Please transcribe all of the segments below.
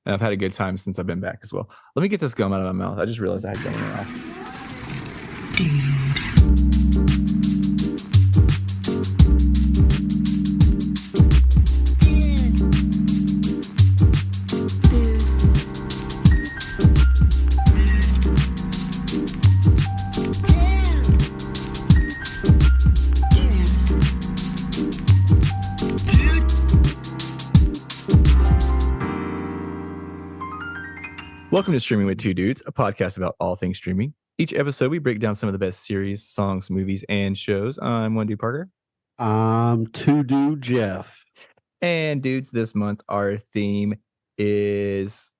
and I've had a good time since I've been back as well. Let me get this gum out of my mouth. I just realized I had gum in my mouth. Welcome to Streaming with Two Dudes, a podcast about all things streaming. Each episode, we break down some of the best series, songs, movies, and shows. I'm One Dude Parker. I'm Two Dude Jeff. And dudes, this month our theme is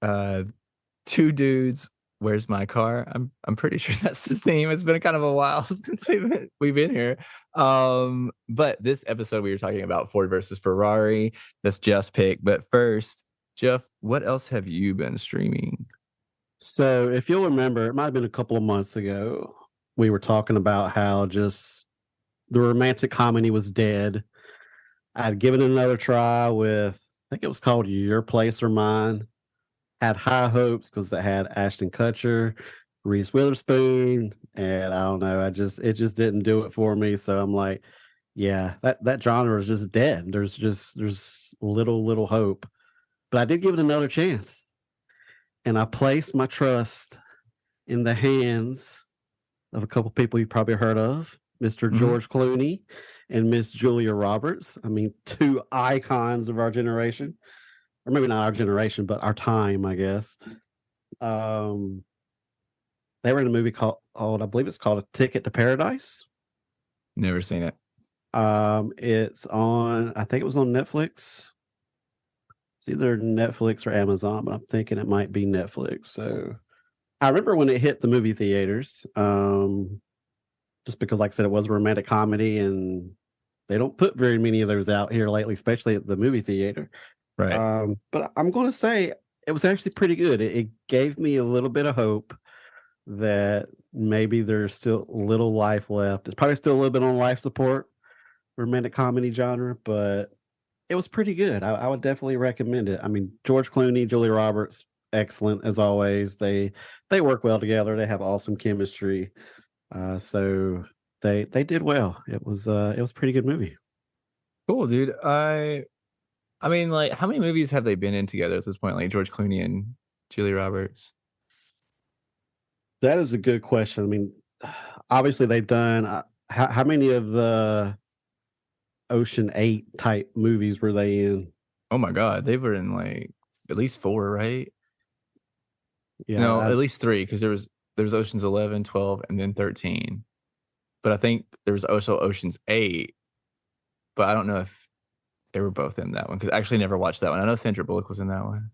Two Dudes. Where's my car? I'm pretty sure that's the theme. It's been kind of a while since we've been here. But this episode we were talking about Ford versus Ferrari. That's Jeff's pick. But first, Jeff, what else have you been streaming? So if you'll remember, it might have been a couple of months ago, we were talking about how just the romantic comedy was dead. I had given it another try with, I think it was called Your Place or Mine. Had high hopes because it had Ashton Kutcher, Reese Witherspoon, and I don't know, it just didn't do it for me. So I'm like, yeah, that genre is just dead. There's little hope. But I did give it another chance. And I placed my trust in the hands of a couple people you've probably heard of, Mr. George Clooney and Miss Julia Roberts. I mean, two icons of our generation. Or maybe not our generation, but our time, I guess. They were in a movie called, I believe it's called A Ticket to Paradise. Never seen it. It's on, I think it was on Netflix. It's either Netflix or Amazon, but I'm thinking it might be Netflix. So I remember when it hit the movie theaters, just because, like I said, it was a romantic comedy, and they don't put very many of those out here lately, especially at the movie theater. Right. But I'm going to say it was actually pretty good. It gave me a little bit of hope that maybe there's still a little life left. It's probably still a little bit on life support, romantic comedy genre, but it was pretty good. I would definitely recommend it. I mean, George Clooney, Julia Roberts, excellent as always. They work well together. They have awesome chemistry. So they did well. It was a pretty good movie. Cool, dude. I mean, like, how many movies have they been in together at this point? Like George Clooney and Julia Roberts. That is a good question. I mean, obviously they've done. How many of the Ocean 8 type movies were they in? Oh my God, they were in like at least 4, right? Yeah, No, at least 3, because there was Ocean's 11, 12, and then 13. But I think there was also Ocean's 8, but I don't know if they were both in that one, because I actually never watched that one. I know Sandra Bullock was in that one,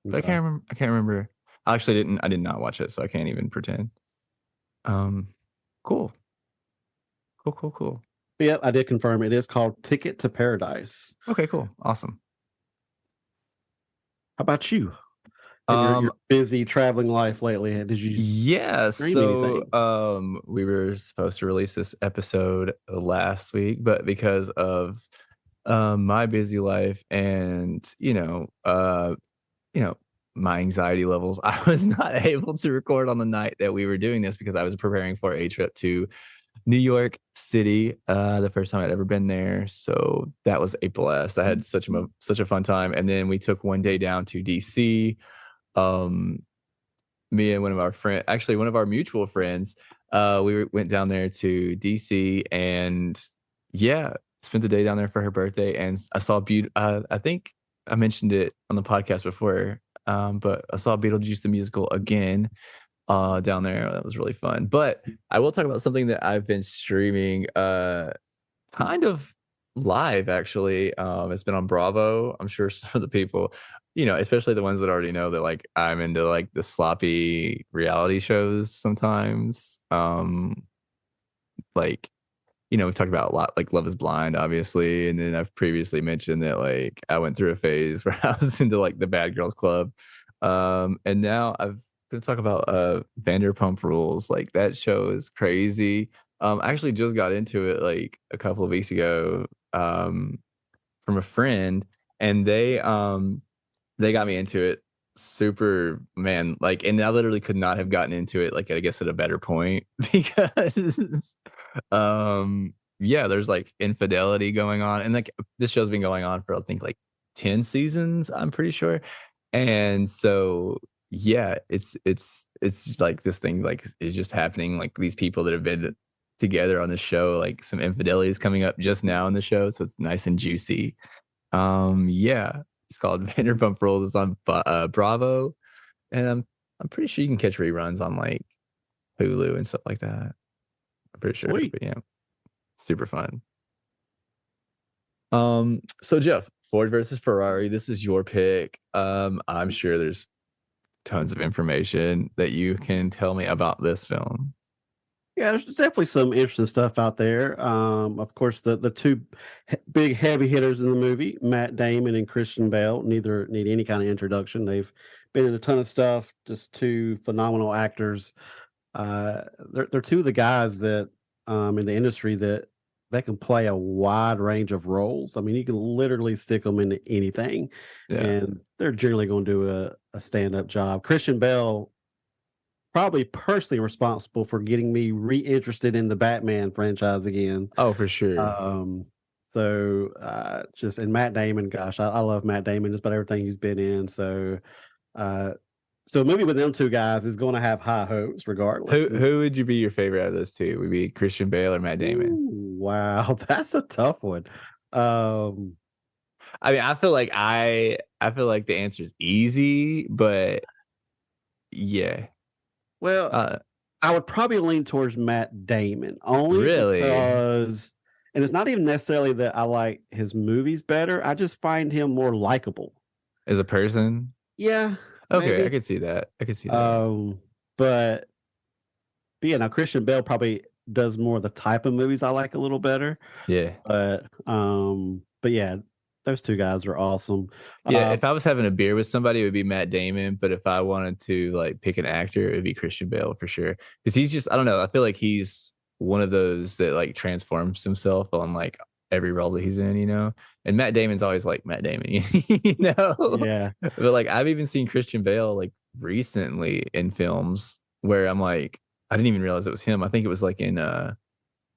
but I can't remember. I did not watch it, so I can't even pretend. Cool. Yep, I did confirm it is called Ticket to Paradise. Okay, cool. Awesome. How about you? Your busy traveling life lately. Did you stream anything? We were supposed to release this episode last week, but because of my busy life and my anxiety levels, I was not able to record on the night that we were doing this because I was preparing for a trip to New York City, the first time I'd ever been there. So that was a blast. I had such a fun time. And then we took one day down to DC. Me and one of our mutual friends, went down there to DC, and spent the day down there for her birthday. And I saw I think I mentioned it on the podcast before, but I saw Beetlejuice the musical again down there. That was really fun. But I will talk about something that I've been streaming kind of live, actually. It's been on Bravo. I'm sure some of the people, especially the ones that already know that, like, I'm into like the sloppy reality shows sometimes. Like, we've talked about a lot, like Love is Blind, obviously. And then I've previously mentioned that, like, I went through a phase where I was into like the Bad Girls Club. And now I'm going to talk about Vanderpump Rules. Like, that show is crazy. I actually just got into it like a couple of weeks ago from a friend, and They got me into it. Super, man, like, and I literally could not have gotten into it, like, I guess at a better point because, yeah, there's like infidelity going on, and like this show's been going on for I think like 10 seasons, I'm pretty sure. And so, yeah, it's just like this thing like is just happening. Like these people that have been together on the show, like some infidelity is coming up just now in the show, so it's nice and juicy. Yeah, it's called Vanderpump Rules. It's on Bravo, and I'm pretty sure you can catch reruns on like Hulu and stuff like that. I'm pretty sure, Sweet. but yeah, super fun. So Jeff, Ford versus Ferrari. This is your pick. I'm sure there's tons of information that you can tell me about this film. Yeah, there's definitely some interesting stuff out there. Of course, the two big heavy hitters in the movie, Matt Damon and Christian Bale, neither need any kind of introduction. They've been in a ton of stuff. Just two phenomenal actors. They're two of the guys that in the industry that can play a wide range of roles. I mean, you can literally stick them into anything, Yeah. and they're generally going to do a stand up job. Christian Bale probably personally responsible for getting me reinterested in the Batman franchise again. Oh, for sure. Um, just and Matt Damon, gosh, I love Matt Damon just about everything he's been in. Uh, so a movie with them two guys is going to have high hopes regardless. Who would you be your favorite out of those two? Would be Christian Bale or Matt Damon? Ooh, wow, that's a tough one. Um, I mean, I feel like the answer is easy, but yeah. well, Uh, I would probably lean towards Matt Damon only really, because, and it's not even necessarily that I like his movies better. I just find him more likable. as a person. Yeah, Okay, I maybe. could see that. I could see that. Um, but, but yeah, now Christian Bale probably does more of the type of movies I like a little better. Yeah. But yeah, those two guys are awesome. Yeah, Uh, if I was having a beer with somebody, it would be Matt Damon. But if I wanted to like pick an actor, it would be Christian Bale for sure. Because he's just, I don't know. I feel like he's one of those that like transforms himself on like every role that he's in, you know? And Matt Damon's always like Matt Damon, you know? yeah, But like I've even seen Christian Bale like recently in films where I'm like, I didn't even realize it was him. I think it was like in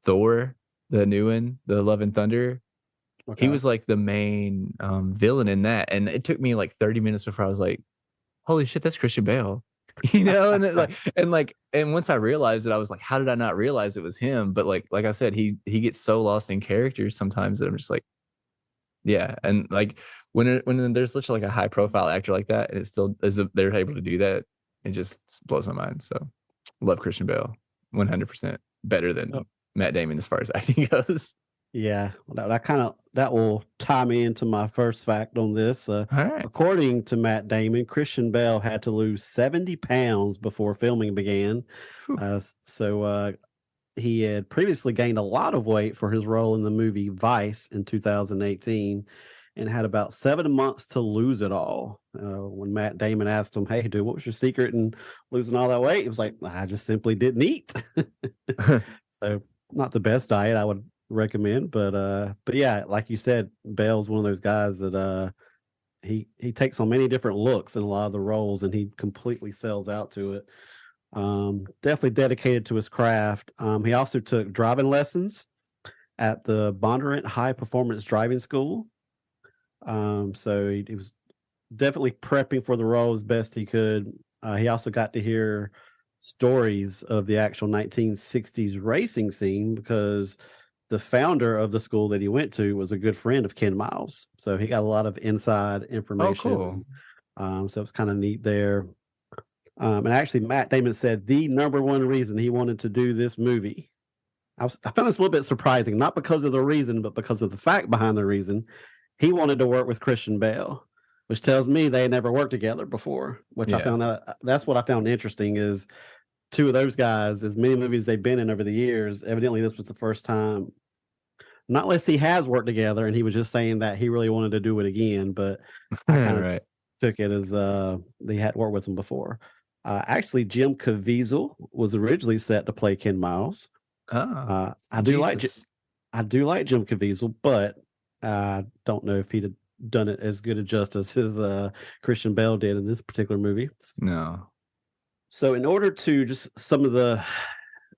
Thor, the new one, the Love and Thunder. He okay. was like the main villain in that, and it took me like 30 minutes before I was like, "Holy shit, that's Christian Bale," you know. And then, and once I realized it, I was like, "How did I not realize it was him?" But like I said, he gets so lost in characters sometimes that I'm just like, yeah. And like when there's such like a high profile actor like that, and it still is they're able to do that, it just blows my mind. So love Christian Bale, 100% better than Matt Damon as far as acting goes. Yeah, well, that will tie me into my first fact on this. All right. According to Matt Damon, Christian Bale had to lose 70 pounds before filming began. Phew. He had previously gained a lot of weight for his role in the movie Vice in 2018 and had about 7 months to lose it all. When Matt Damon asked him, "Hey, dude, what was your secret in losing all that weight?" He was like, "I just simply didn't eat." So, not the best diet I would recommend, but yeah, like you said, Bale's one of those guys that he takes on many different looks in a lot of the roles, and he completely sells out to it. Definitely dedicated to his craft. He also took driving lessons at the Bondurant High Performance Driving School. So he was definitely prepping for the role as best he could. He also got to hear stories of the actual 1960s racing scene because the founder of the school that he went to was a good friend of Ken Miles. So he got a lot of inside Oh, cool. information. So it was kind of neat there. And actually, Matt Damon said the number one reason he wanted to do this movie. I found this a little bit surprising, not because of the reason, but because of the fact behind the reason. He wanted to work with Christian Bale, which tells me they never worked together before. Which I Yeah. found that's what I found interesting is two of those guys, as many movies they've been in over the years. Evidently, this was the first time. Not unless he has worked together, and he was just saying that he really wanted to do it again. But I kind of Right. took it as they had worked with him before. Actually, Jim Caviezel was originally set to play Ken Miles. Oh, I do like Jesus. I do like Jim Caviezel, but I don't know if he'd have done it as good a justice as Christian Bale did in this particular movie. No. So, in order to just some of the,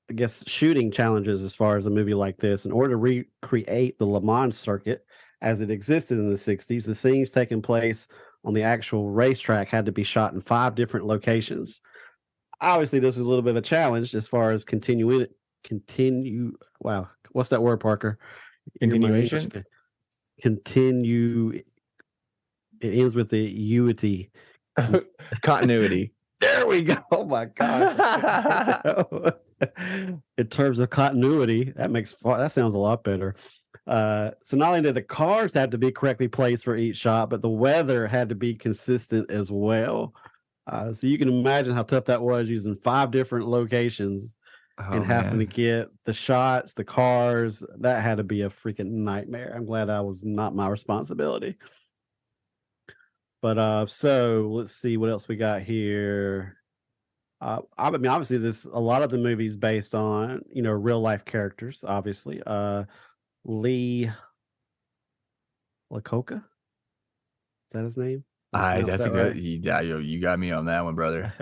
I guess, shooting challenges as far as a movie like this, in order to recreate the Le Mans circuit as it existed in the 60s, the scenes taking place on the actual racetrack had to be shot in 5 different locations. Obviously, this was a little bit of a challenge as far as wow, what's that word, Parker? You're my English Continuation? guy. Continue. It ends with the uity. Continuity. There we go. Oh my gosh. In terms of continuity, that sounds a lot better. So not only did the cars have to be correctly placed for each shot, but the weather had to be consistent as well. So you can imagine how tough that was using 5 different locations and Oh, having to man. get the shots, the cars. That had to be a freaking nightmare. I'm glad that was not my responsibility. But so let's see what else we got here. I mean, obviously, this a lot of the movies based on real life characters. Obviously, Lee Lacoca, is that his name? Did I pronounce That's a that good, right? yeah, you got me on that one, brother.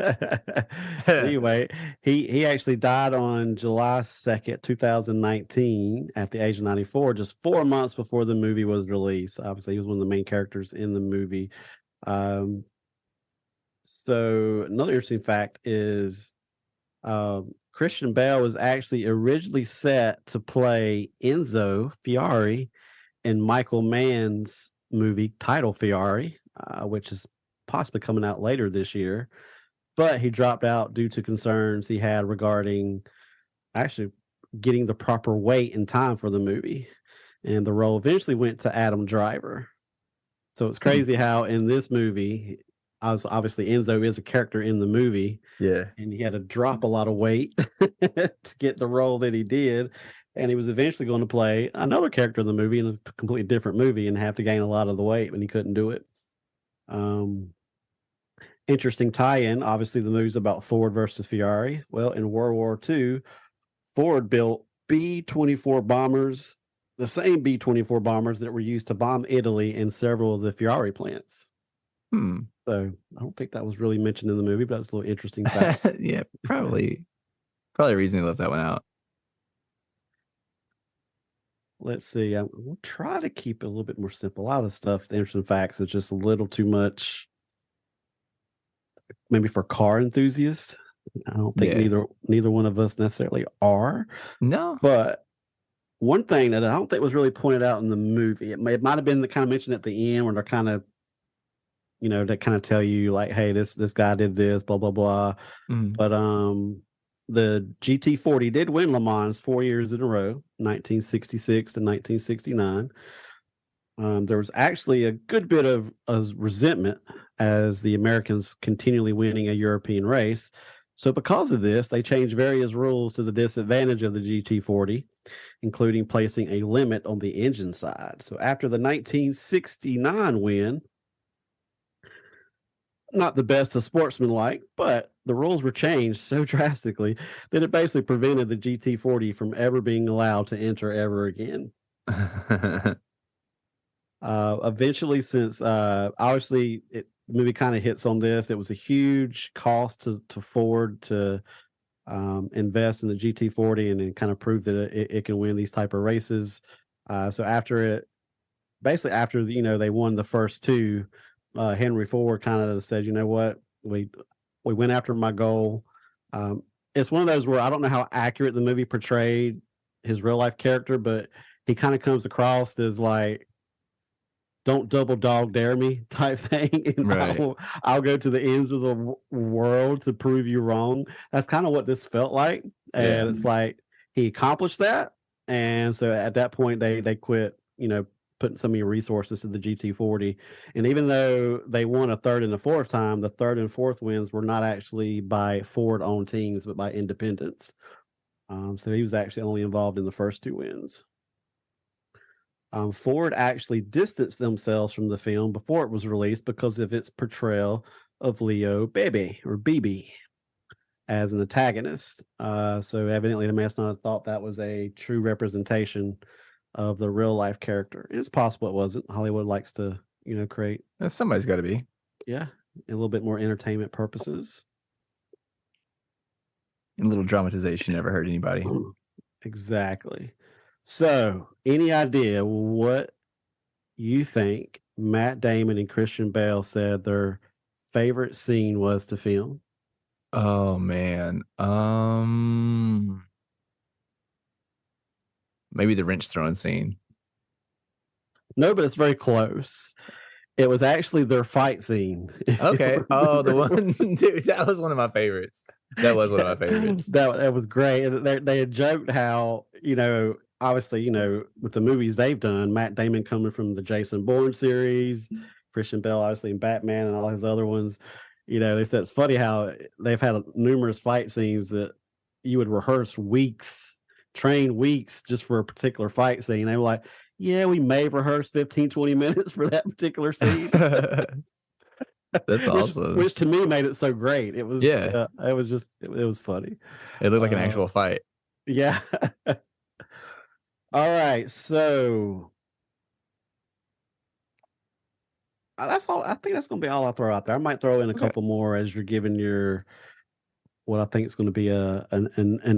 Anyway, he actually died on July 2nd, 2019, at the age of 94, just 4 months before the movie was released. Obviously, he was one of the main characters in the movie. Um, so another interesting fact is Christian Bale was actually originally set to play Enzo Fiari in Michael Mann's movie Title Fiari, which is possibly coming out later this year. But he dropped out due to concerns he had regarding actually getting the proper weight and time for the movie. And the role eventually went to Adam Driver. So it's Hmm. crazy how in this movie, obviously Enzo is a character in the movie, Yeah. and he had to drop a lot of weight to get the role that he did. And he was eventually going to play another character in the movie in a completely different movie and have to gain a lot of the weight, and he couldn't do it. Um, Interesting tie-in. Obviously, the movie's about Ford versus Ferrari. Well, in World War II, Ford built B-24 bombers, the same B-24 bombers that were used to bomb Italy and several of the Ferrari plants. Hmm. So I don't think that was really mentioned in the movie, but that's a little interesting fact. Yeah, probably a reason they left that one out. Let's see. We'll try to keep it a little bit more simple. A lot of the stuff, the interesting facts, is just a little too much, maybe for car enthusiasts. I don't think Yeah. neither one of us necessarily are. No. But one thing that I don't think was really pointed out in the movie, it might have been the kind of mentioned at the end where they're kind of, that kind of tell you like, hey, this guy did this, blah blah blah. Mhm. But the GT40 did win Le Mans 4 years in a row, 1966 to 1969. There was actually a good bit of resentment as the Americans continually winning a European race. So, because of this, they changed various rules to the disadvantage of the GT40, including placing a limit on the engine side. So, after the 1969 win, not the best of sportsmanlike, but the rules were changed so drastically that it basically prevented the GT40 from ever being allowed to enter ever again. Eventually, since obviously the movie kind of hits on this, it was a huge cost to Ford to invest in the GT40 and then kind of prove that it can win these type of races. So after they won the first two, Henry Ford kind of said, you know what, we went after my goal. It's one of those where I don't know how accurate the movie portrayed his real life character, but he kind of comes across as like, don't double dog dare me type thing, and Right. I'll go to the ends of the world to prove you wrong. That's kind of what this felt like, Yeah. and it's like he accomplished that, and so at that point they quit, putting so many resources to the GT40, and even though they won a third and a fourth time, the third and fourth wins were not actually by Ford owned teams, but by independents. So he was actually only involved in the first two wins. Ford actually distanced themselves from the film before it was released because of its portrayal of Leo Bebe or Bibi as an antagonist. So evidently, the may not have thought that was a true representation of the real life character. It's possible it wasn't. Hollywood likes to create, Somebody's got to be. yeah, a little bit more entertainment purposes. A little dramatization never hurt anybody. Exactly. So, any idea what you think Matt Damon and Christian Bale said their favorite scene was to film? Oh man. Maybe the wrench throwing scene. No, but it's very close. It was actually their fight scene, if you Okay. Oh, the remember. one dude, that was one of my favorites. That was one of Yeah, my favorites. that was great. And they had joked how, obviously, with the movies they've done, Matt Damon coming from the Jason Bourne series, Christian Bale obviously in Batman and all his other ones. They said it's funny how they've had numerous fight scenes that you would rehearse weeks, train weeks just for a particular fight scene. They were like, yeah, we may have rehearsed 15, 20 minutes for that particular scene. That's which awesome. which to me made it so great. Yeah. It was just it was funny. It looked like an Uh, actual fight. yeah. All right, so that's all. I think that's gonna be all I'll throw out there. I might throw in a Okay. couple more as you're giving your what I think is going to be an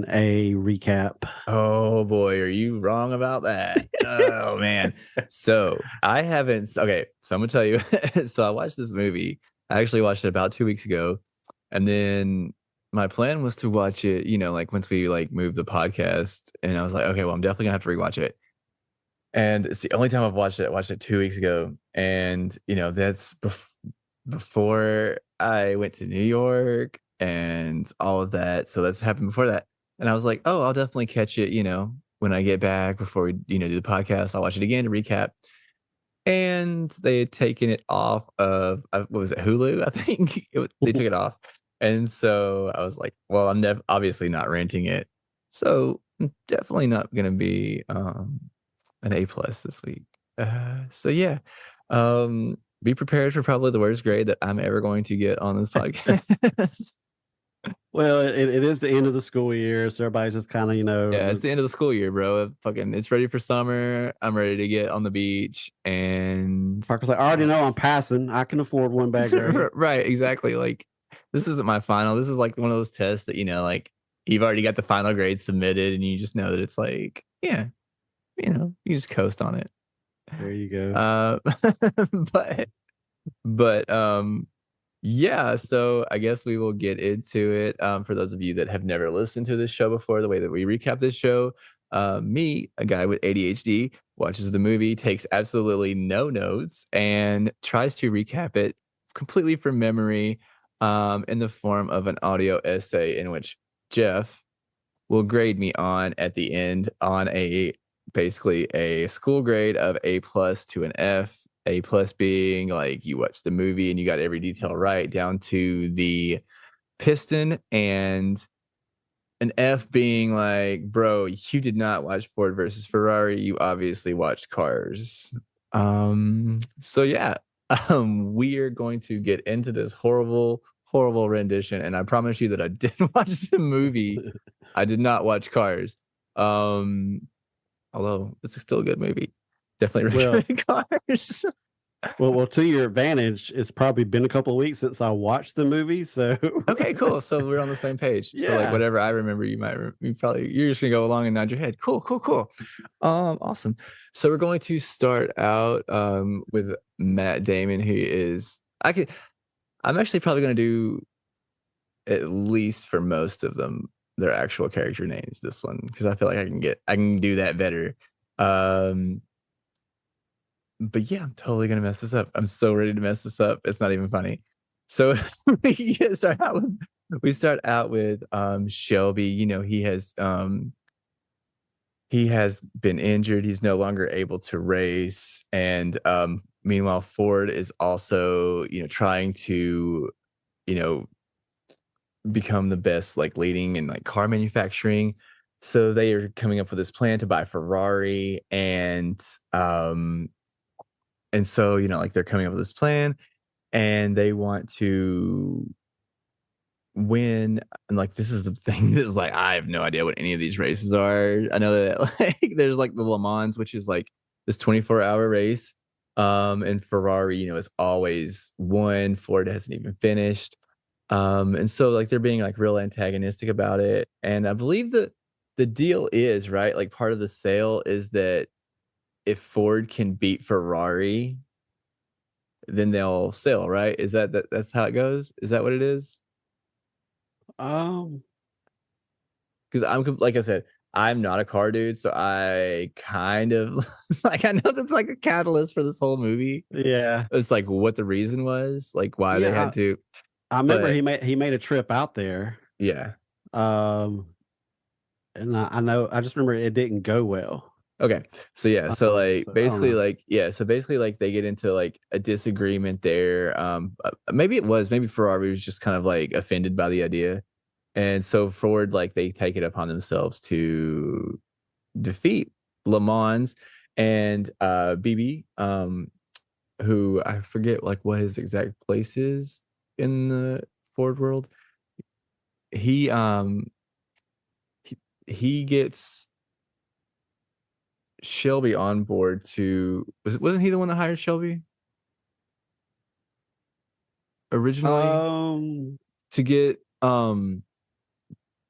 A recap. Oh boy, are you wrong about that? Oh man. So I haven't okay, so I'm gonna tell you. So I watched this movie. I actually watched it about 2 weeks ago. And then my plan was to watch it, like once we like moved the podcast. And I was like, okay, well, I'm definitely gonna have to rewatch it. And it's the only time I've watched it. I watched it 2 weeks ago. And that's before I went to New York and all of that. So that's happened before that. And I was like, oh, I'll definitely catch it, when I get back before we, do the podcast. I'll watch it again to recap. And they had taken it off of what was it, Hulu? I think they took it off. And so I was like, well, I'm obviously not renting it. So I'm definitely not gonna be an A plus this week. So yeah. Be prepared for probably the worst grade that I'm ever going to get on this podcast. Well, it is the end of the school year, so everybody's just kind of Yeah, it's the end of the school year, bro. Fucking, it's ready for summer. I'm ready to get on the beach, and Parker's like, I already know I'm passing. I can afford one bad grade. right, exactly. Like, this isn't my final. This is like one of those tests that like you've already got the final grade submitted, and you just know that it's like, yeah, you just coast on it. There you go. But yeah, so I guess we will get into it. For those of you that have never listened to this show before, the way that we recap this show, me, a guy with ADHD, watches the movie, takes absolutely no notes, and tries to recap it completely from memory, in the form of an audio essay in which Jeff will grade me on at the end on basically a school grade of A plus to an F. A plus being like you watched the movie and you got every detail right down to the piston, and an F being like, bro, you did not watch Ford versus Ferrari. You obviously watched Cars. So yeah, we are going to get into this horrible, horrible rendition. And I promise you that I did watch the movie. I did not watch Cars. Although it's still a good movie. Definitely Well, recommend Cars. well, to your advantage, it's probably been a couple of weeks since I watched the movie. So Okay, cool. So we're on the same page. So like yeah. whatever I remember, you're just gonna go along and nod your head. Cool, cool, cool. Awesome. So we're going to start out with Matt Damon, who is I'm actually probably gonna do, at least for most of them, their actual character names this one, because I feel like I can do that better. Um but yeah, I'm totally gonna mess this up. I'm so ready to mess this up. It's not even funny. So we start out with Shelby. He has been injured. He's no longer able to race. And meanwhile, Ford is also, trying to, you know, become the best like leading in like car manufacturing. So they are coming up with this plan to buy Ferrari, and so, like they're coming up with this plan and they want to win. And like, this is the thing that is like, I have no idea what any of these races are. I know that like there's like the Le Mans, which is like this 24-hour race. And Ferrari, is always won. Ford hasn't even finished. And so like they're being like real antagonistic about it. And I believe that the deal is right. Like part of the sale is that if Ford can beat Ferrari, then they'll sell, right? Is that's how it goes? Is that what it is? Um, Because like I said, I'm not a car dude, so I kind of like I know that's like a catalyst for this whole movie. yeah, It's like what the reason was, like why they yeah. had to. I remember But he made a trip out there. yeah, Um, and I know I just remember it didn't go well. okay. So yeah, so like So I don't basically know. like yeah, so basically like they get into like a disagreement there. Maybe it was maybe Ferrari was just kind of like offended by the idea. And so Ford like they take it upon themselves to defeat Le Mans and BB who I forget like what his exact place is in the Ford world. He he, he gets Shelby on board to wasn't he the one that hired Shelby originally Um, to get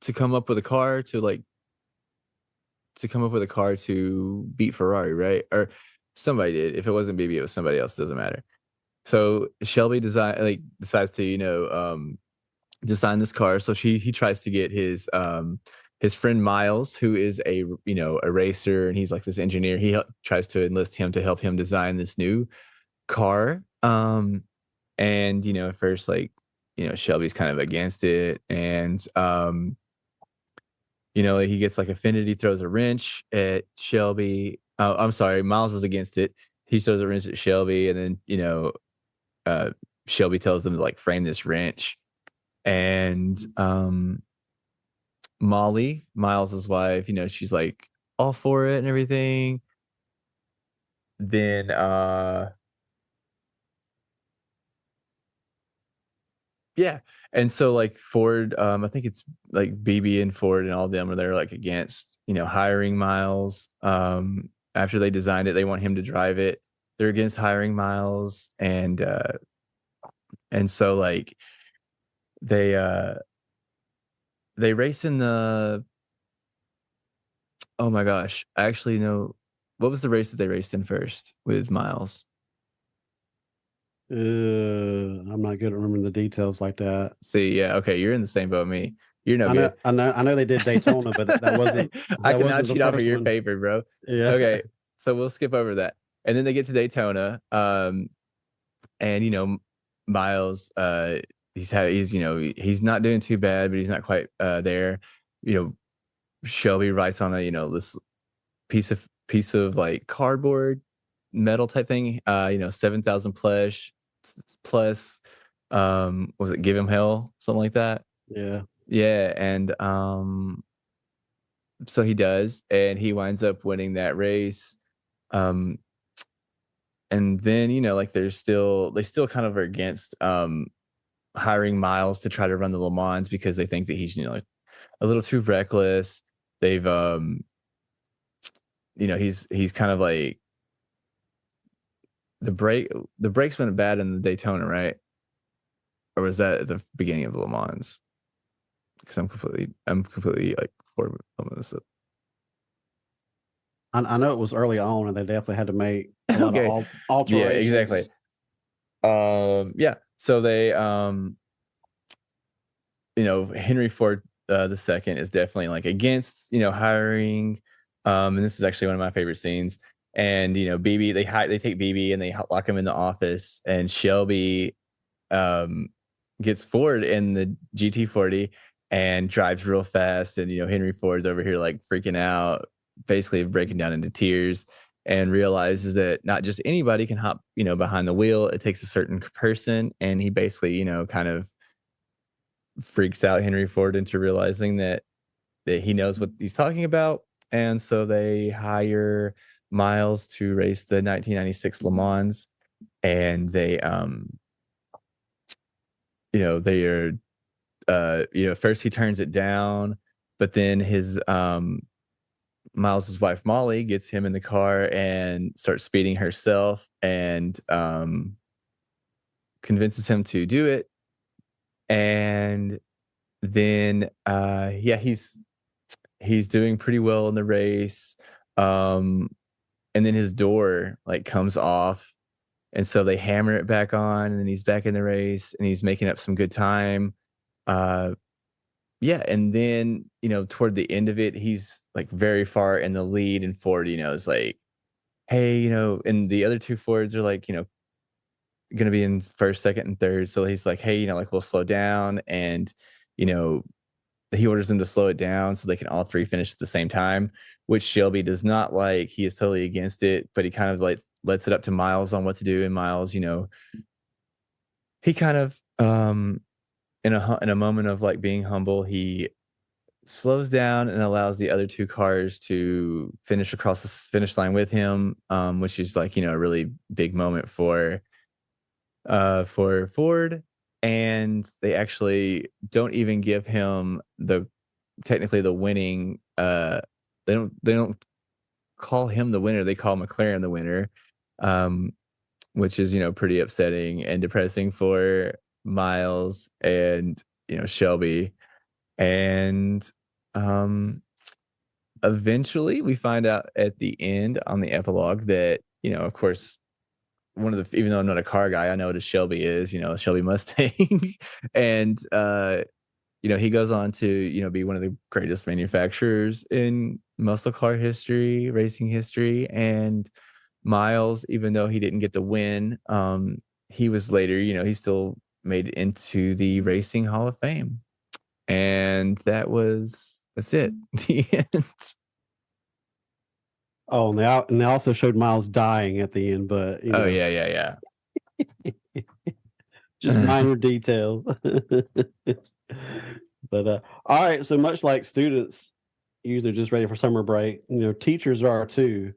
to come up with a car to like to come up with a car to beat Ferrari, right? Or somebody did. If it wasn't BB, it was somebody else, doesn't matter. So Shelby decides to, design this car. So he tries to get his friend Miles, who is a racer and he's like this engineer. Tries to enlist him to help him design this new car. And at first like Shelby's kind of against it, and he gets like offended. He throws a wrench at Shelby. Oh, I'm sorry, Miles is against it. He throws a wrench at Shelby, and then uh, Shelby tells them to like frame this wrench, and Molly, Miles's wife, she's like all for it and everything. Then yeah. And so like Ford, I think it's like BB and Ford and all of them are there like against, hiring Miles. After they designed it, they want him to drive it. They're against hiring Miles, and so like they uh they race in the oh my gosh. I actually know what was the race that they raced in first with Miles? I'm not good at remembering the details like that. See, yeah, okay, you're in the same boat with me. You're no I know, good. I know, I know they did Daytona, but that wasn't I that cannot wasn't the cheat off of first your one. paper, bro. Yeah, Okay, so we'll skip over that. And then they get to Daytona, and Miles, he's not doing too bad, but he's not quite there. You know, Shelby writes on a this piece of like cardboard metal type thing. 7,000 plus. Was it give him hell something like that? yeah. Yeah, and so he does, and he winds up winning that race. Um, and then like they still kind of are against hiring Miles to try to run the Le Mans because they think that he's a little too reckless. They've he's kind of like the brake the brakes went bad in the Daytona, right? Or was that at the beginning of the Le Mans? Because I'm completely like for this. I know it was early on, and they definitely had to make a lot of Okay, yeah, exactly. alterations. Yeah. So they Henry Ford the second is definitely like against hiring, and this is actually one of my favorite scenes. And BB they take BB and they lock him in the office, and Shelby gets Ford in the GT40 and drives real fast, and Henry Ford's over here like freaking out, basically breaking down into tears, and realizes that not just anybody can hop behind the wheel. It takes a certain person, and he basically kind of freaks out Henry Ford into realizing that he knows what he's talking about, and so they hire Miles to race the 1996 Le Mans, and they are first he turns it down, but then Miles's wife Molly gets him in the car and starts speeding herself, and convinces him to do it. And then yeah, he's doing pretty well in the race. Um and then his door like comes off, and so they hammer it back on, and then he's back in the race and he's making up some good time. Uh yeah, and then, toward the end of it, he's like very far in the lead, and Ford, is like, hey, and the other two Fords are like, gonna be in first, second, and third. So he's like, hey, like we'll slow down, and you know, he orders them to slow it down so they can all three finish at the same time, which Shelby does not like. He is totally against it, but he kind of like lets it up to Miles on what to do. And Miles, he kind of in a moment of like being humble, he slows down and allows the other two cars to finish across the finish line with him, which is like, a really big moment for Ford. And they actually don't even give him technically the winning. They don't call him the winner. They call McLaren the winner, um, which is pretty upsetting and depressing for Miles and Shelby. And eventually, we find out at the end on the epilogue that of course, even though I'm not a car guy, I know what a Shelby is, Shelby Mustang. And he goes on to, be one of the greatest manufacturers in muscle car history, racing history. And Miles, even though he didn't get the win, he was later, he still made it into the Racing Hall of Fame. And that's it. The end. Oh, and they also showed Miles dying at the end, but Oh yeah, yeah, just yeah. minor detail. But all right, so much like students usually just ready for summer break, teachers are too.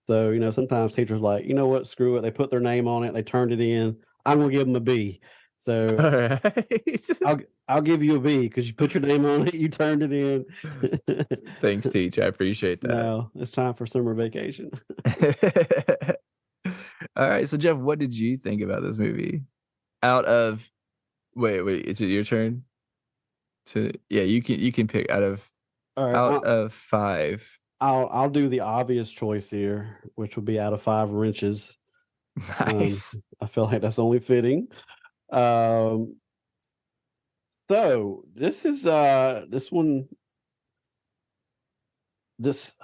So, sometimes teachers like, you know what, screw it. They put their name on it, they turned it in. I'm gonna give them a B. So All right. I'll give you a B because you put your name on it, you turned it in. Thanks, Teach. I appreciate that. Now it's time for summer vacation. All right. So Jeff, what did you think about this movie? Out of wait, is it your turn? Yeah, you can pick All right, out of five. I'll do the obvious choice here, which would be out of 5 wrenches. Nice. I feel like that's only fitting. Um, so this one this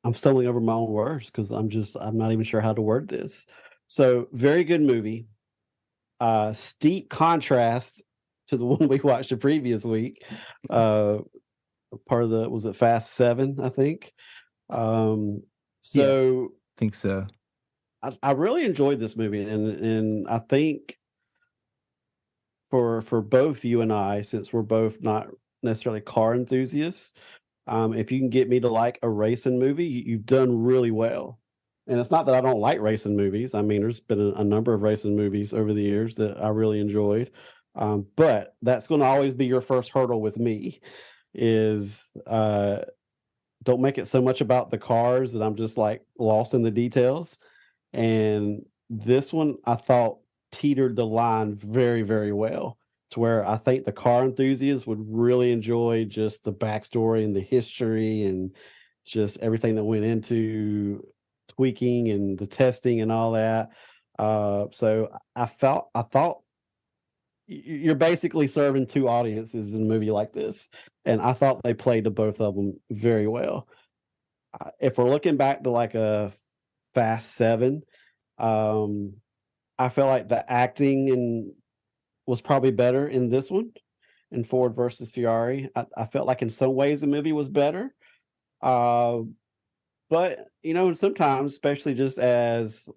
I'm stumbling over my own words because I'm not even sure how to word this. So very good movie. Steep contrast to the one we watched the previous week. Uh, Part of the was it Fast 7, I think. Um, Yeah, so think so. I really enjoyed this movie, and I think for both you and I, since we're both not necessarily car enthusiasts, if you can get me to like a racing movie, you've done really well. And it's not that I don't like racing movies. I mean, there's been a number of racing movies over the years that I really enjoyed. But that's going to always be your first hurdle with me is don't make it so much about the cars that I'm just like lost in the details. And this one I thought teetered the line very, very well to where I think the car enthusiasts would really enjoy just the backstory and the history and just everything that went into tweaking and the testing and all that. So I thought you're basically serving two audiences in a movie like this, and I thought they played to both of them very well. If we're looking back to like a Fast 7, um, I feel like the acting was probably better in this one, in Ford versus Ferrari. I felt like in some ways the movie was better. Uh, but sometimes, especially just as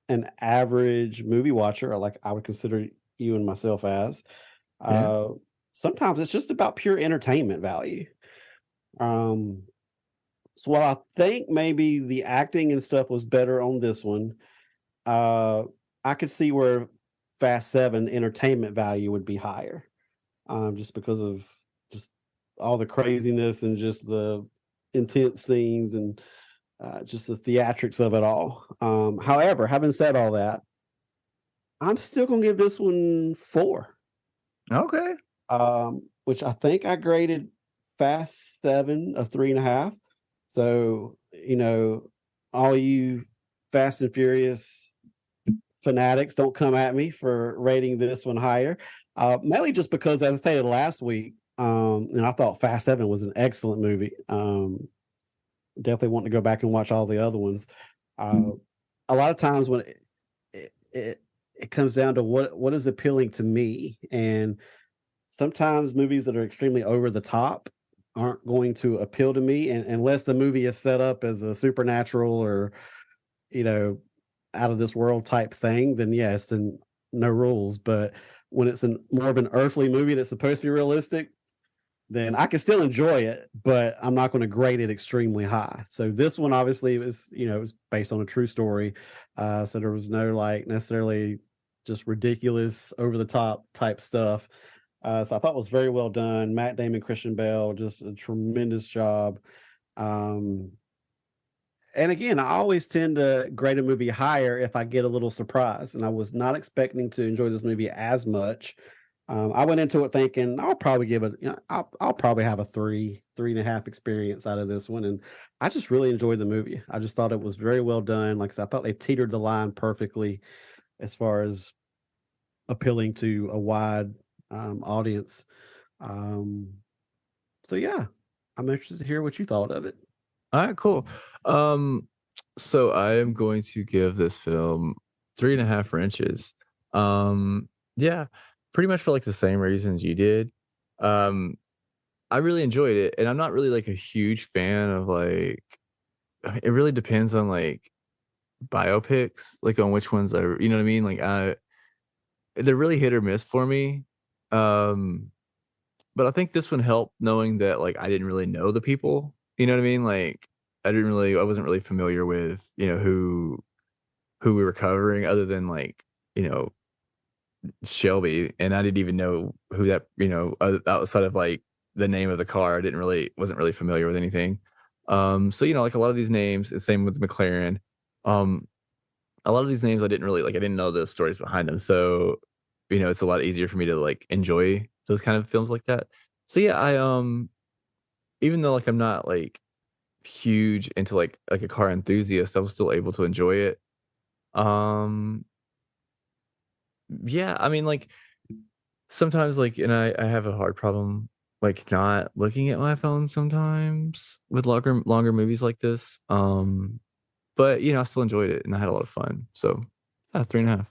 an average movie watcher, like I would consider you and myself as, Yeah. uh, sometimes it's just about pure entertainment value. Um, so while I think maybe the acting and stuff was better on this one, uh, I could see where Fast 7 entertainment value would be higher, just because of just all the craziness and just the intense scenes and just the theatrics of it all. However, having said all that, I'm still gonna give this one 4, Okay. which I think I graded Fast 7 a 3.5. So, all you Fast and Furious fanatics, don't come at me for rating this one higher. Mainly just because, as I stated last week, and I thought Fast 7 was an excellent movie. Definitely want to go back and watch all the other ones. A lot of times when it comes down to what is appealing to me, and sometimes movies that are extremely over the top aren't going to appeal to me, and unless the movie is set up as a supernatural or you know out of this world type thing, then yes, and no rules. But when it's more of an earthly movie that's supposed to be realistic, then I can still enjoy it, but I'm not going to grade it extremely high. So this one obviously was, it was based on a true story. So there was no like necessarily just ridiculous over the top type stuff. So I thought it was very well done. Matt Damon, Christian Bale, just a tremendous job. Um, and again, I always tend to grade a movie higher if I get a little surprise. And I was not expecting to enjoy this movie as much. I went into it thinking I'll probably give it, I'll probably have a 3.5 experience out of this one. And I just really enjoyed the movie. I just thought it was very well done. Like I said, I thought they teetered the line perfectly as far as appealing to a wide audience. Um, so yeah, I'm interested to hear what you thought of it. Alright, cool. Um, so I am going to give this film 3.5 wrenches. Yeah, pretty much for, like, the same reasons you did. Um, I really enjoyed it, and I'm not really, like, a huge fan of, like it really depends on, like, biopics, like, on which ones you know what I mean? Like, they're really hit or miss for me. Um, but I think this one helped knowing that, like, I didn't really know the people, you know what I mean? Like, I wasn't really familiar with, who we were covering other than, like, you know, Shelby, and I didn't even know who that outside of, like, the name of the car, I didn't really wasn't really familiar with anything. So, like, a lot of these names, and same with McLaren, um, a lot of these names I didn't really like, I didn't know the stories behind them, so, it's a lot easier for me to, like, enjoy those kind of films like that. So, yeah, even though, like, I'm not, like, huge into, like, a car enthusiast, I was still able to enjoy it. Um, yeah, I mean, like, sometimes, like and I have a hard problem, like, not looking at my phone sometimes with longer movies like this, but, I still enjoyed it, and I had a lot of fun, so, yeah, 3.5.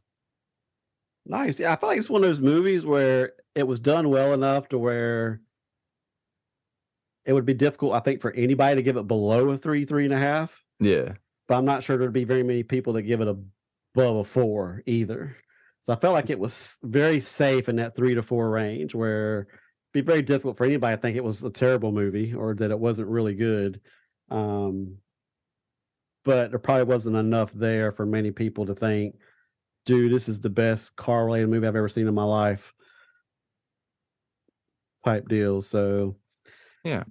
Nice. Yeah, I feel like it's one of those movies where it was done well enough to where it would be difficult, I think, for anybody to give it below a 3.5. Yeah. But I'm not sure there'd be very many people that give it above a 4 either. So I felt like it was very safe in that 3 to 4 range, where it'd be very difficult for anybody to think it was a terrible movie or that it wasn't really good. Um, but there probably wasn't enough there for many people to think, dude, this is the best car related movie I've ever seen in my life type deal. Yeah.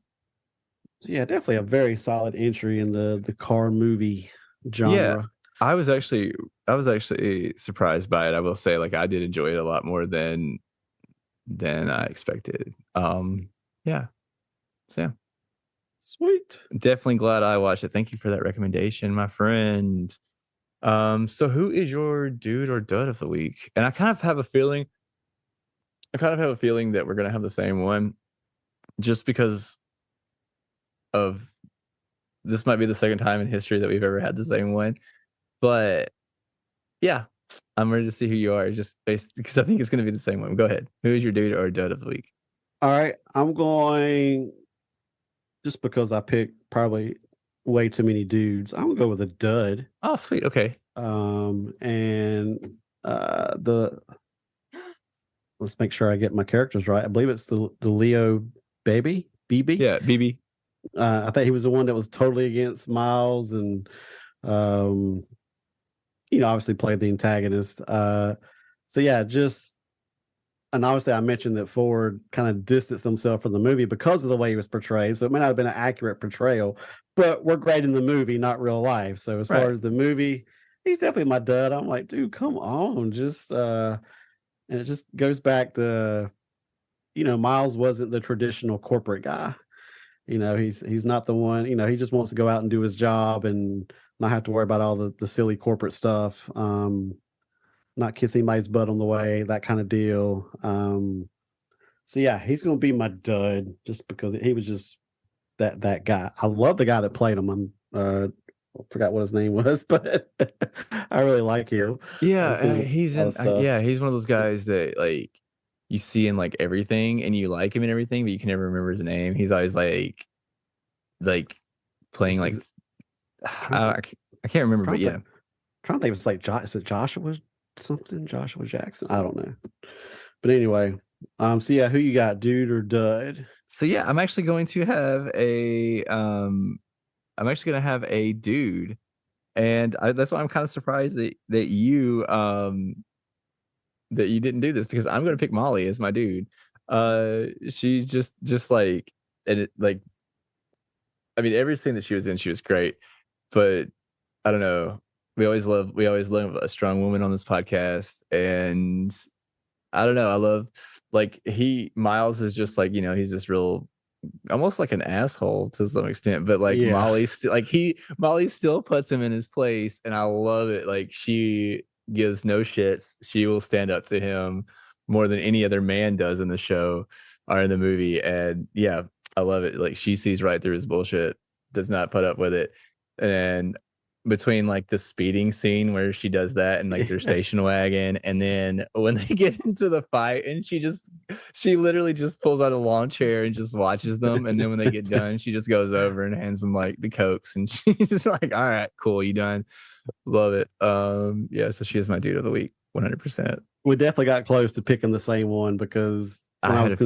So yeah, definitely a very solid entry in the car movie Yeah. genre. I was actually surprised by it, I will say, like, I did enjoy it a lot more than I expected. Yeah. So, yeah. Sweet. Definitely glad I watched it. Thank you for that recommendation, my friend. So who is your dude or dud of the week? And I kind of have a feeling that we're gonna have the same one just because of this might be the second time in history that we've ever had the same one. But yeah, I'm ready to see who you are just based because I think it's gonna be the same one. Go ahead. Who is your dude or dud of the week? All right, I'm going just because I picked probably way too many dudes. I'm gonna go with a dud. Oh, sweet. Okay. And the let's make sure I get my characters right. I believe it's the Leo baby BB. Yeah, BB. I think he was the one that was totally against Miles, and um, obviously played the antagonist. So yeah, just and obviously I mentioned that Ford kind of distanced himself from the movie because of the way he was portrayed. So it may not have been an accurate portrayal, but we're grading the movie, not real life. So as Right. far as the movie, he's definitely my dud. I'm like, dude, come on, just and it just goes back to, Miles wasn't the traditional corporate guy. He's not the one, he just wants to go out and do his job and not have to worry about all the silly corporate stuff. Not kiss anybody's butt on the way, that kind of deal. So yeah, he's gonna be my dud just because he was just that guy. I love the guy that played him. I forgot what his name was, but I really like him. Yeah, He's been in a lot of stuff. yeah, he's one of those guys that like you see in like everything and you like him and everything, but you can never remember his name. He's always like playing Is, like is it, trying to I, think, I I can't remember, but trying to yeah. think, trying to think if it's like is it Joshua something? Joshua Jackson? I don't know. But anyway, so yeah, who you got, dude or dud? So yeah, I'm actually going to have a I'm actually gonna have a dude, and that's why I'm kind of surprised that you didn't do this because I'm gonna pick Molly as my dude. She's just like and it like I mean every scene that she was in, she was great, but I don't know. We always love a strong woman on this podcast, and I don't know. I love like he Miles is just like he's this real almost like an asshole to some extent, but like Yeah. Molly still puts him in his place, and I love it. Like she gives no shits. She will stand up to him more than any other man does in the show or in the movie. And yeah, I love it. Like she sees right through his bullshit, does not put up with it. And between like the speeding scene where she does that and like their station wagon, and then when they get into the fight and she literally just pulls out a lawn chair and just watches them, and then when they get done she just goes over and hands them like the cokes, and she's just like, all right, cool, you done. Love it. Yeah, so she is my dude of the week, 100%. We definitely got close to picking the same one because I had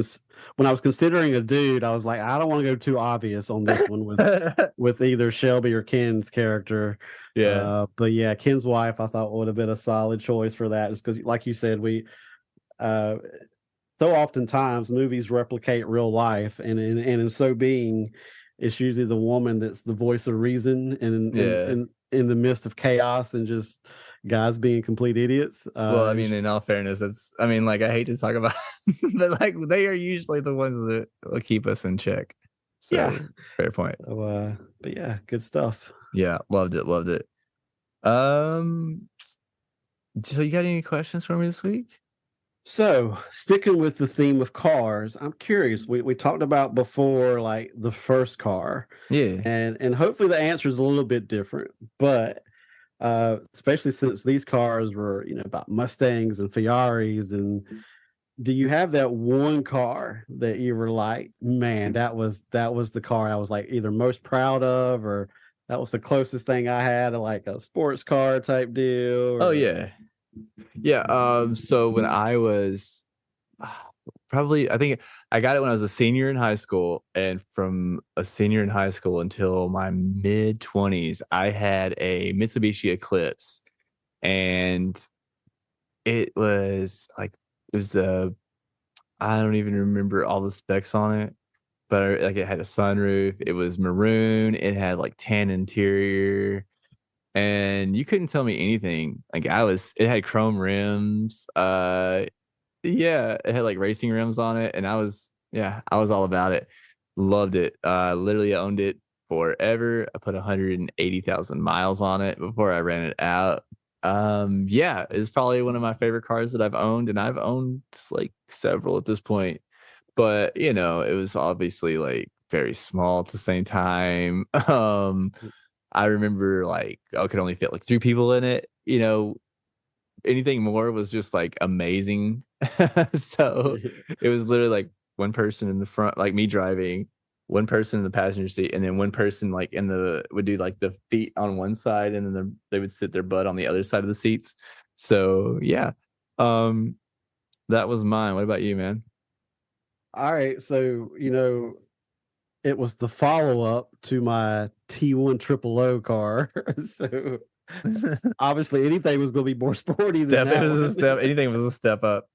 when I was considering a dude, I was like, I don't want to go too obvious on this one with a with either Shelby or Ken's character. yeah. But yeah, Ken's wife I thought would have been a solid choice for that, just because, like you said, we uh, so oftentimes movies replicate real life, and in so being, it's usually the woman that's the voice of reason, and Yeah. in the midst of chaos and just guys being complete idiots. Well, I mean, in all fairness, that's I mean, like I hate to talk about but like they are usually the ones that will keep us in check. Yeah. So fair point. So, but yeah, good stuff. Yeah, loved it, loved it. Um, so you got any questions for me this week? So, sticking with the theme of cars, I'm curious. We talked about before, like the first car, Yeah. and hopefully the answer is a little bit different. But especially since these cars were, about Mustangs and Ferraris, and do you have that one car that you were like, man, that was the car I was like either most proud of, or that was the closest thing I had to like a sports car type deal, Oh or yeah. Yeah. So when I was probably I think I got it when I was a senior in high school, and from a senior in high school until my mid 20s, I had a Mitsubishi Eclipse, and it was like it was the I don't even remember all the specs on it, but like it had a sunroof, it was maroon, it had like tan interior, and you couldn't tell me anything. Like it had chrome rims. Yeah, it had like racing rims on it, and I was all about it. Loved it. Literally owned it forever. I put 180,000 miles on it before I ran it out. Yeah, it's probably one of my favorite cars that I've owned, and I've owned like several at this point. But it was obviously like very small at the same time. I remember like I could only fit like three people in it. Anything more was just like amazing. So it was literally like one person in the front, like me driving, one person in the passenger seat, and then one person like would do like the feet on one side, and then they would sit their butt on the other side of the seats. So yeah, that was mine. What about you, man? all right. So it was the follow up to my T1 Triple O car. So obviously anything was going to be more sporty than It that was a one. step. Anything was a step up.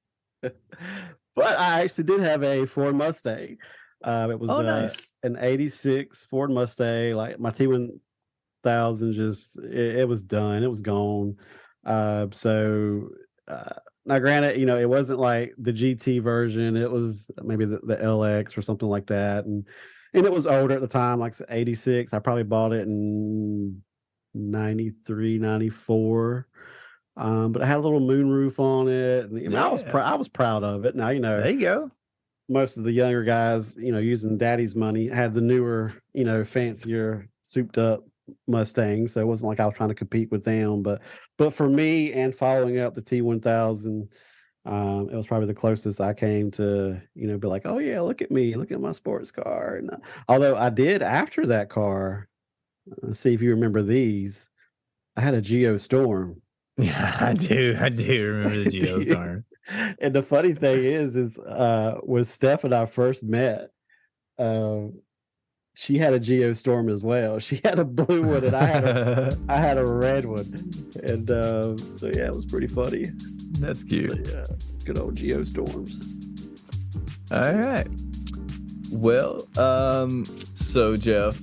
But I actually did have a Ford Mustang. It was Oh, nice. an '86 Ford Mustang. Like my T1000, just it was done. It was gone. So now, granted, it wasn't like the GT version. It was maybe the LX or something like that, and it was older at the time, like '86. I probably bought it in '93, '94. But I had a little moonroof on it, and Yeah. I was proud of it. Now, There you go. most of the younger guys, using daddy's money, had the newer, fancier, souped up Mustang. So it wasn't like I was trying to compete with them. But for me, and following up the T1000, it was probably the closest I came to, be like, oh yeah, look at me, look at my sports car. And although I did after that car, see if you remember these, I had a Geostorm. Yeah, I do. I do remember the Geostorm. And the funny thing is when Steph and I first met, uh, she had a Geostorm as well. She had a blue one, and I had a red one, and so yeah, it was pretty funny. That's cute. But, yeah, good old Geostorms. All right. Well, so Jeff,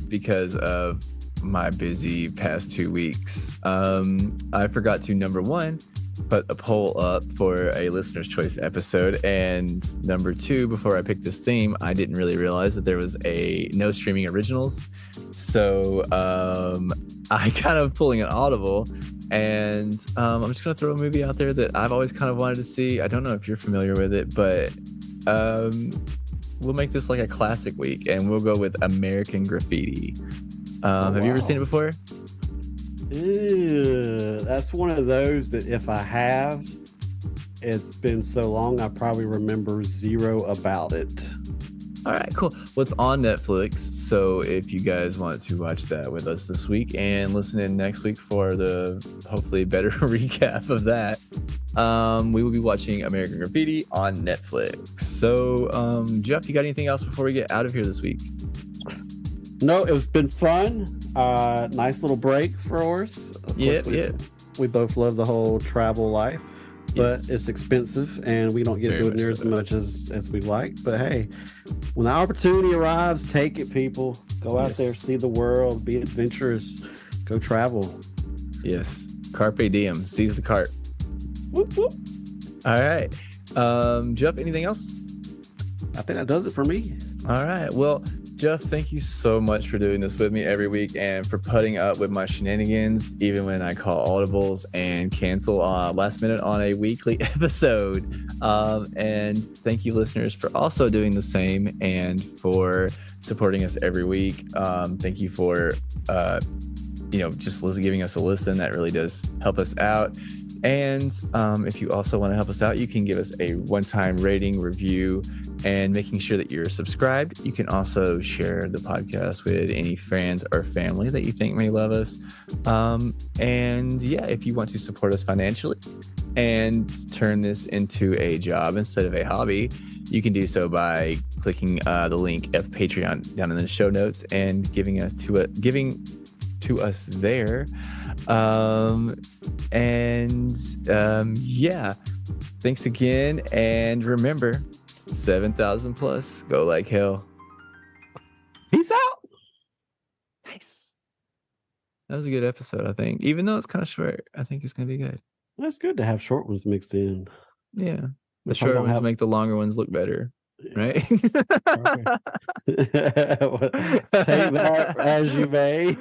because of my busy past 2 weeks, I forgot to number one put a poll up for a listener's choice episode, and number two, before I picked this theme, I didn't really realize that there was a no streaming originals. So I kind of pulling an audible, and I'm just gonna throw a movie out there that I've always kind of wanted to see. I don't know if you're familiar with it, but we'll make this like a classic week, and we'll go with American Graffiti. Have you ever seen it before? Ew, that's one of those that if I have, it's been so long, I probably remember zero about it. All right, cool. Well, it's on Netflix, so if you guys want to watch that with us this week and listen in next week for the hopefully better recap of that, we will be watching American Graffiti on Netflix. So, Jeff, you got anything else before we get out of here this week? No, it's been fun. Nice little break for us. Yeah. We both love the whole travel life, but Yes. it's expensive and we don't get to do it near as much as we like. But hey, when the opportunity arrives, take it, people. Go out there, see the world, be adventurous, go travel. Yes. Carpe diem. Seize the carp. Whoop, whoop. All right. Jeff, anything else? I think that does it for me. All right. Well, Jeff, thank you so much for doing this with me every week and for putting up with my shenanigans, even when I call audibles and cancel last minute on a weekly episode. And thank you, listeners, for also doing the same and for supporting us every week. Thank you for, just giving us a listen. That really does help us out. And if you also want to help us out, you can give us a one-time rating, review, and making sure that you're subscribed. You can also share the podcast with any friends or family that you think may love us. And yeah, if you want to support us financially and turn this into a job instead of a hobby, you can do so by clicking the link of Patreon down in the show notes and giving to us there. Yeah, thanks again, and remember, 7,000 plus, go like hell. Peace out. Nice. That was a good episode, I think. Even though it's kind of short, I think it's gonna be good. That's good to have short ones mixed in. Yeah, the short ones make the longer ones look better, right? Take that as you may.